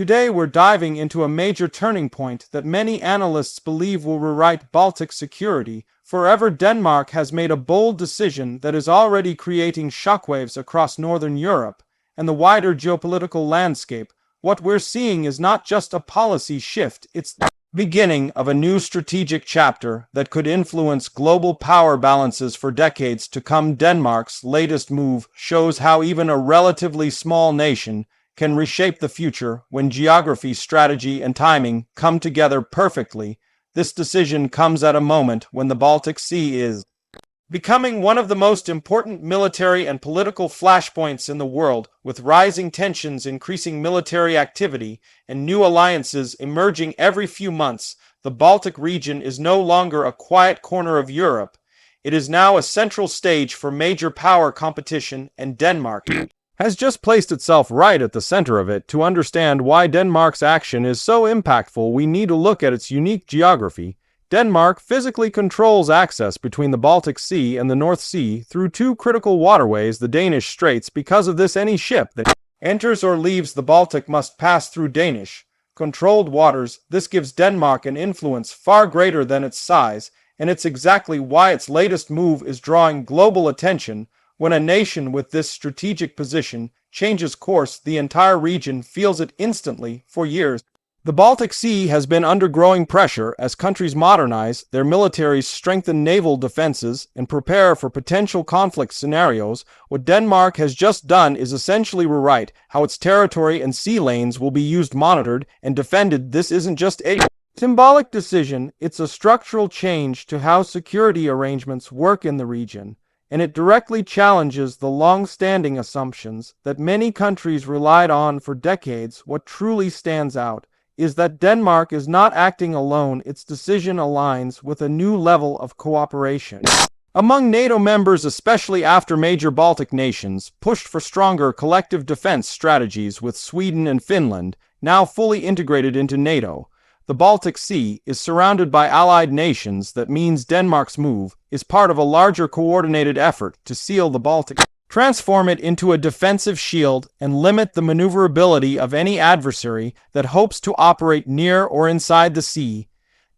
Today we're diving into a major turning point that many analysts believe will rewrite Baltic security. Forever, Denmark has made a bold decision that is already creating shockwaves across Northern Europe and the wider geopolitical landscape. What we're seeing is not just a policy shift, it's the beginning of a new strategic chapter that could influence global power balances for decades to come. Denmark's latest move shows how even a relatively small nation can reshape the future when geography, strategy, and timing come together perfectly. This decision comes at a moment when the Baltic Sea is becoming one of the most important military and political flashpoints in the world, with rising tensions, increasing military activity, and new alliances emerging every few months. The Baltic region is no longer a quiet corner of Europe. It is now a central stage for major power competition, and Denmark has just placed itself right at the center of it. To understand why Denmark's action is so impactful, we need to look at its unique geography. Denmark physically controls access between the Baltic Sea and the North Sea through two critical waterways, the Danish Straits. Because of this, any ship that enters or leaves the Baltic must pass through Danish-controlled waters. This gives Denmark an influence far greater than its size, and it's exactly why its latest move is drawing global attention. When a nation with this strategic position changes course, the entire region feels it instantly. For years, the Baltic Sea has been under growing pressure as countries modernize their militaries, strengthen naval defenses, and prepare for potential conflict scenarios. What Denmark has just done is essentially rewrite how its territory and sea lanes will be used, monitored, and defended. This isn't just a symbolic decision, it's a structural change to how security arrangements work in the region, and it directly challenges the long-standing assumptions that many countries relied on for decades. What truly stands out is that Denmark is not acting alone. Its decision aligns with a new level of cooperation among NATO members, especially after major Baltic nations pushed for stronger collective defense strategies, with Sweden and Finland now fully integrated into NATO. The Baltic Sea is surrounded by allied nations. That means Denmark's move is part of a larger coordinated effort to seal the Baltic, transform it into a defensive shield, and limit the maneuverability of any adversary that hopes to operate near or inside the sea.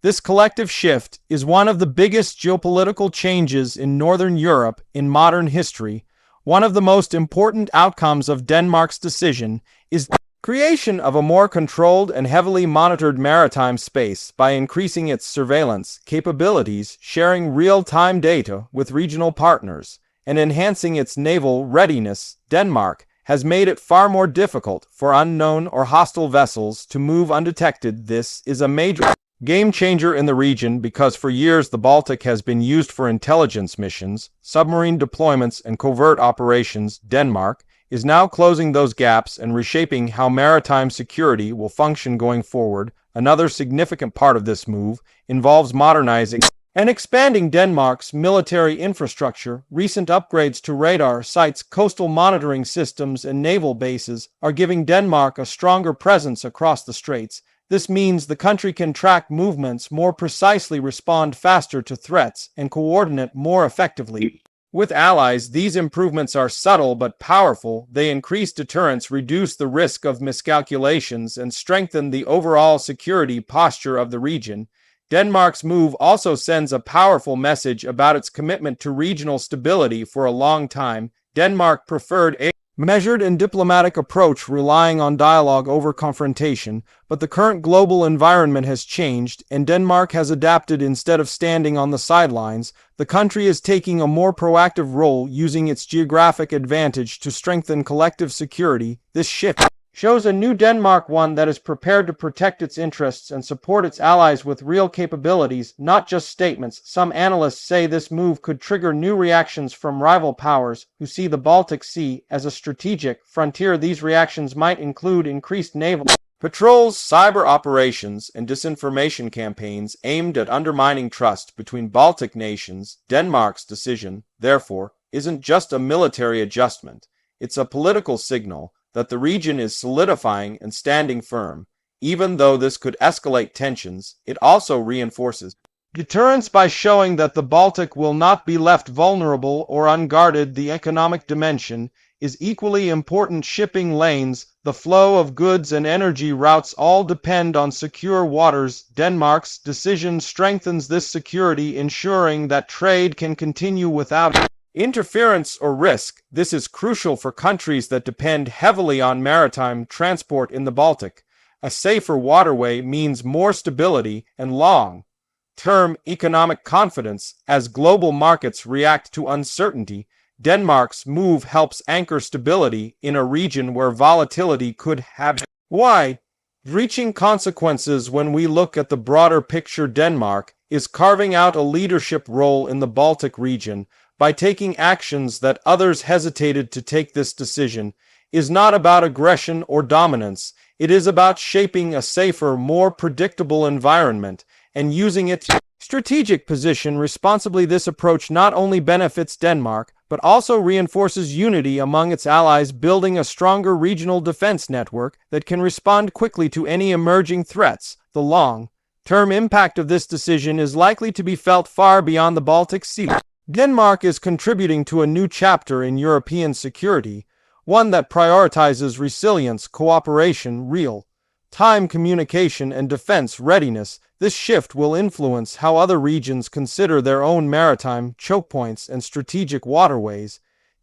This collective shift is one of the biggest geopolitical changes in Northern Europe in modern history. One of the most important outcomes of Denmark's decision is creation of a more controlled and heavily monitored maritime space. By increasing its surveillance capabilities, sharing real-time data with regional partners, and enhancing its naval readiness, Denmark has made it far more difficult for unknown or hostile vessels to move undetected. This is a major game changer in the region because for years the Baltic has been used for intelligence missions, submarine deployments, and covert operations. Denmark is now closing those gaps and reshaping how maritime security will function going forward. Another significant part of this move involves modernizing and expanding Denmark's military infrastructure. Recent upgrades to radar sites, coastal monitoring systems, and naval bases are giving Denmark a stronger presence across the straits. This means the country can track movements more precisely, respond faster to threats, and coordinate more effectively with allies. These improvements are subtle but powerful. They increase deterrence, reduce the risk of miscalculations, and strengthen the overall security posture of the region. Denmark's move also sends a powerful message about its commitment to regional stability. For a long time, Denmark preferred a measured and diplomatic approach, relying on dialogue over confrontation, but the current global environment has changed, and Denmark has adapted. Instead of standing on the sidelines, the country is taking a more proactive role, using its geographic advantage to strengthen collective security. This shift shows a new Denmark, one that is prepared to protect its interests and support its allies with real capabilities, not just statements. Some analysts say this move could trigger new reactions from rival powers who see the Baltic Sea as a strategic frontier. These reactions might include increased naval patrols, cyber operations, and disinformation campaigns aimed at undermining trust between Baltic nations. Denmark's decision, therefore, isn't just a military adjustment. It's a political signal that the region is solidifying and standing firm. Even though this could escalate tensions, it also reinforces deterrence by showing that the Baltic will not be left vulnerable or unguarded. The economic dimension is equally important. Shipping lanes, the flow of goods and energy routes all depend on secure waters. Denmark's decision strengthens this security, ensuring that trade can continue without interference or risk. This is crucial for countries that depend heavily on maritime transport in the Baltic. A safer waterway means more stability and long-term economic confidence as global markets react to uncertainty. Denmark's move helps anchor stability in a region where volatility could have wide-reaching consequences. When we look at the broader picture, Denmark is carving out a leadership role in the Baltic region by taking actions that others hesitated to take. This decision is not about aggression or dominance. It is about shaping a safer, more predictable environment and using its strategic position responsibly. This approach not only benefits Denmark, but also reinforces unity among its allies, building a stronger regional defense network that can respond quickly to any emerging threats. The long-term impact of this decision is likely to be felt far beyond the Baltic Sea. Denmark is contributing to a new chapter in European security, one that prioritizes resilience, cooperation, real-time communication, and defense readiness. This shift will influence how other regions consider their own maritime chokepoints and strategic waterways.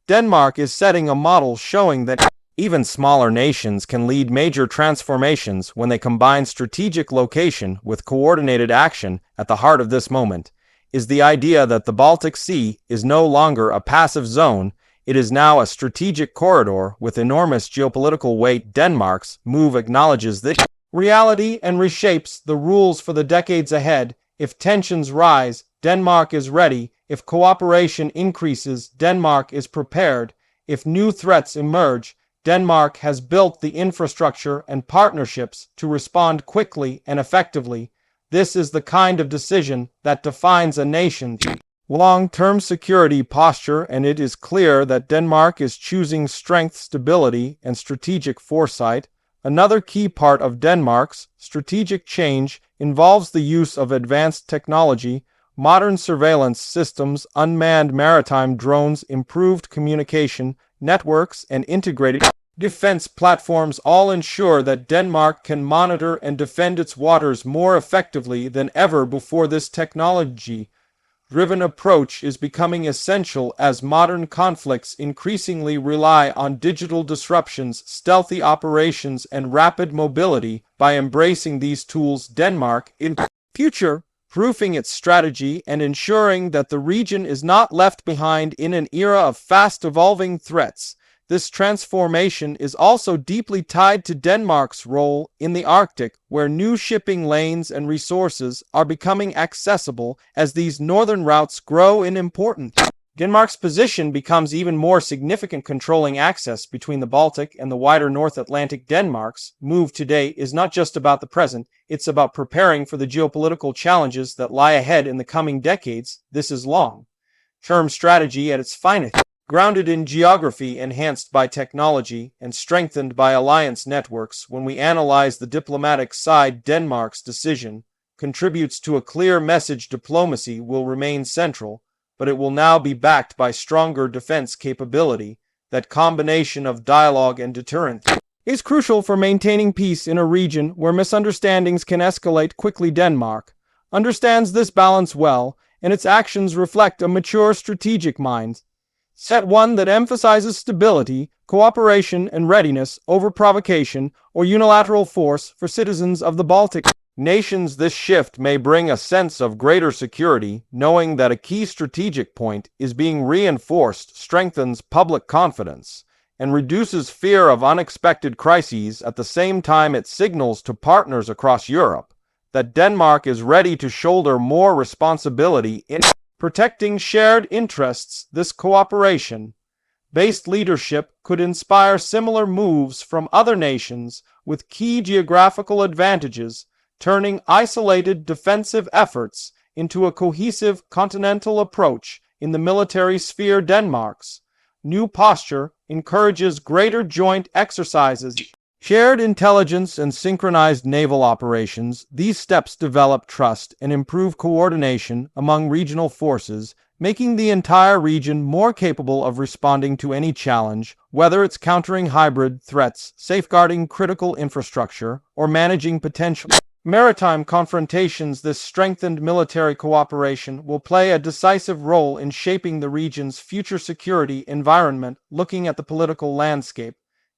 Denmark is setting a model showing that even smaller nations can lead major transformations when they combine strategic location with coordinated action. At the heart of this moment is the idea that the Baltic Sea is no longer a passive zone. It is now a strategic corridor with enormous geopolitical weight. Denmark's move acknowledges this reality and reshapes the rules for the decades ahead. If tensions rise, Denmark is ready. If cooperation increases, Denmark is prepared. If new threats emerge, Denmark has built the infrastructure and partnerships to respond quickly and effectively. This is the kind of decision that defines a nation's long-term security posture, and it is clear that Denmark is choosing strength, stability, and strategic foresight. Another key part of Denmark's strategic change involves the use of advanced technology, modern surveillance systems, unmanned maritime drones, improved communication networks, and integrated defense platforms all ensure that Denmark can monitor and defend its waters more effectively than ever before. This technology-driven approach is becoming essential as modern conflicts increasingly rely on digital disruptions, stealthy operations, and rapid mobility. By embracing these tools, Denmark is future-proofing its strategy and ensuring that the region is not left behind in an era of fast-evolving threats. This transformation is also deeply tied to Denmark's role in the Arctic, where new shipping lanes and resources are becoming accessible as these northern routes grow in importance. Denmark's position becomes even more significant, controlling access between the Baltic and the wider North Atlantic. Denmark's move today is not just about the present, it's about preparing for the geopolitical challenges that lie ahead in the coming decades. This is long-term strategy at its finest, grounded in geography, enhanced by technology, and strengthened by alliance networks. When we analyze the diplomatic side, Denmark's decision contributes to a clear message. Diplomacy will remain central, but it will now be backed by stronger defense capability. That combination of dialogue and deterrence is crucial for maintaining peace in a region where misunderstandings can escalate quickly. Denmark understands this balance well, and its actions reflect a mature strategic mind. Set one that emphasizes stability, cooperation, and readiness over provocation or unilateral force for citizens of the Baltic nations. This shift may bring a sense of greater security, knowing that a key strategic point is being reinforced, strengthens public confidence, and reduces fear of unexpected crises. At the same time, it signals to partners across Europe that Denmark is ready to shoulder more responsibility in protecting shared interests. This cooperation-based leadership could inspire similar moves from other nations with key geographical advantages, turning isolated defensive efforts into a cohesive continental approach. In the military sphere, Denmark's new posture encourages greater joint exercises, shared intelligence, and synchronized naval operations. These steps develop trust and improve coordination among regional forces, making the entire region more capable of responding to any challenge, whether it's countering hybrid threats, safeguarding critical infrastructure, or managing potential maritime confrontations. This strengthened military cooperation will play a decisive role in shaping the region's future security environment. Looking at the political landscape,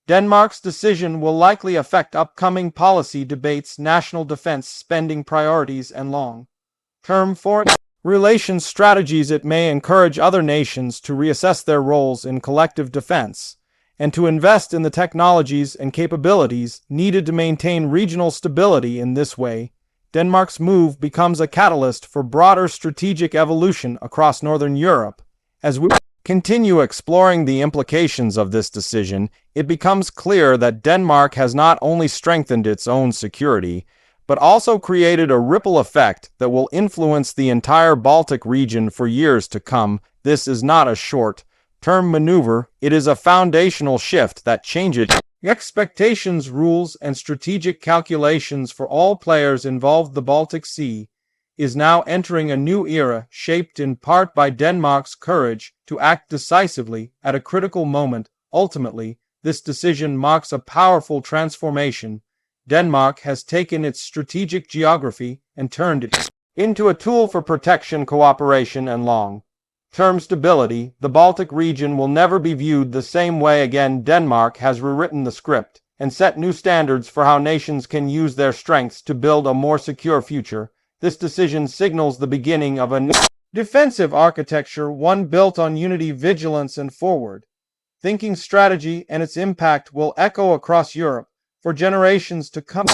Denmark's decision will likely affect upcoming policy debates, national defense spending priorities, and long-term foreign relations strategies. It may encourage other nations to reassess their roles in collective defense and to invest in the technologies and capabilities needed to maintain regional stability. In this way, Denmark's move becomes a catalyst for broader strategic evolution across Northern Europe. As we continue exploring the implications of this decision, it becomes clear that Denmark has not only strengthened its own security, but also created a ripple effect that will influence the entire Baltic region for years to come. This is not a short-term maneuver, it is a foundational shift that changes expectations, rules, and strategic calculations for all players involved. The Baltic Sea is now entering a new era, shaped in part by Denmark's courage to act decisively at a critical moment. Ultimately, this decision marks a powerful transformation. Denmark has taken its strategic geography and turned it into a tool for protection, cooperation, and long-term stability. The Baltic region will never be viewed the same way again. Denmark has rewritten the script and set new standards for how nations can use their strengths to build a more secure future. This decision signals the beginning of a new defensive architecture, one built on unity, vigilance, and forward-thinking strategy, and its impact will echo across Europe for generations to come.